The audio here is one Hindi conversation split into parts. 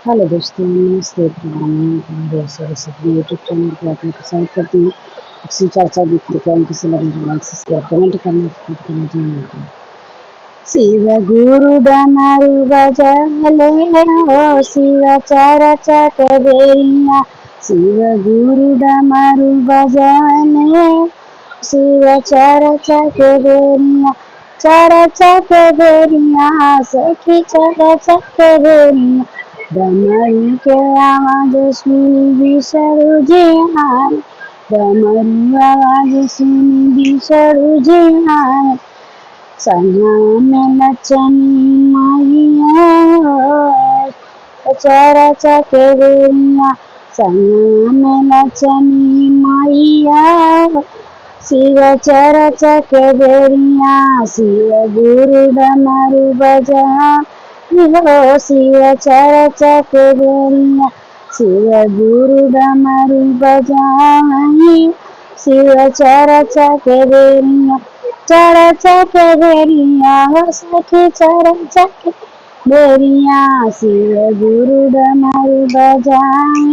हेलो दोस्तों, नमस्ते प्रोग्राम में हमारे सरस्वती यूट्यूब चैनल पे आपका स्वागत करती हूँ। अच्छी चर्चा दिखती है, किसी लगे लाइक सब्सक्राइब कमेंट करना चाहिए। शिव गुरु डमरू बजाले हो, शिव चरचा करेरिया। शिव गुरु डमरू बजाले, शिव चरचा करेरिया। चरचा करेरिया, सखी चरचा करेरिया। डमरू के आवाज सुनी बिसरू जी हाय, डमरू आवाज सुनी बिसरू जी हाय। सैया में नचनी माइया, चरा चकेरिया। सैया में नचनी माइया, शिव चरा चकेरिया। शिव गुरु डमरू बजा हो, शिव चरा चकेरिया। शिव गुरु डमरू बजाई, शिव चरा चकेरिया। चरा चकेरिया हो, सखी चरा चकेरिया। शिव गुरु डमरू बजाए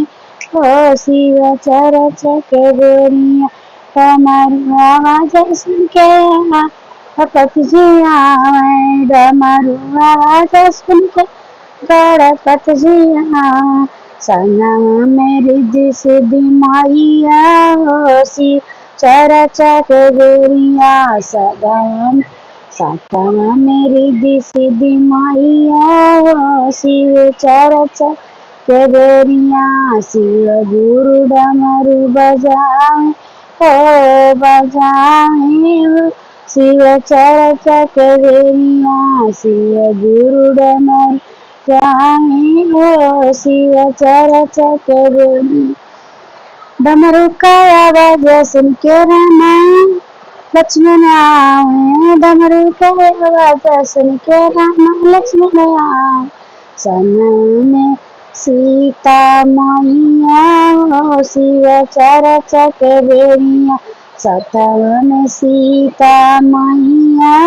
हो, शिव चरा चकेरिया। डमरू आवाज सुन के गणपत जी आए, डमरू आवाज सुन के गणपत जी आए। सैया में रिद्धि सिद्धि माइया हो, शिव चरा चकेरिया। सदा मेरी रिद्धि सिद्धि माइया हो, शिव चरा चकेरिया। शिव गुरु डमरू बजाए हो, बजाए हो, शिव चरा चकेरिया। शिव गुरु डमरू बजाए हो, शिव चरा चकेरिया। डमरू का आवाज सुन के रामा लक्ष्मण आए, डमरू का आवाज सुन के रामा लक्ष्मण आए। सैया में सीता मैया हो, शिव चरा चकेरिया। सतवा में सीता मैया,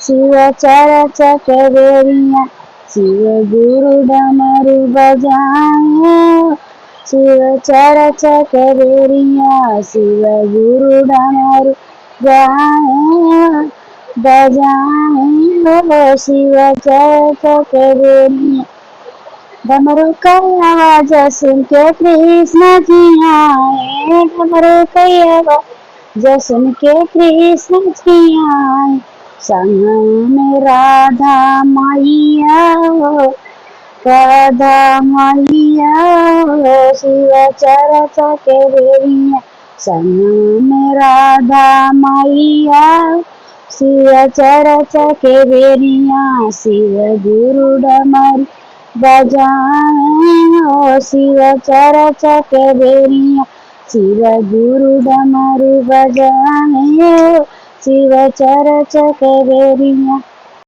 शिव चरा चकेरिया। शिव गुरु डमरू बजाए, शिव चरा चकेरिया। शिव गुरु डमरू बजाए हो, शिव चरा चकेरिया। डमरू का आवाज सुन के कृष्ण जी आए, डमरू का आवाज सुन के कृष्ण जी आए। संग में राधा मैया हो, राधा मैया हो, शिव चरा चकेरिया। संग में राधा मैया, शिव चरा चकेरिया। शिव गुरु डमरू बजाए हो, शिव चरा चकेरिया। शिव गुरु डमरू बजाए हो, शिव चरा चकेरिया।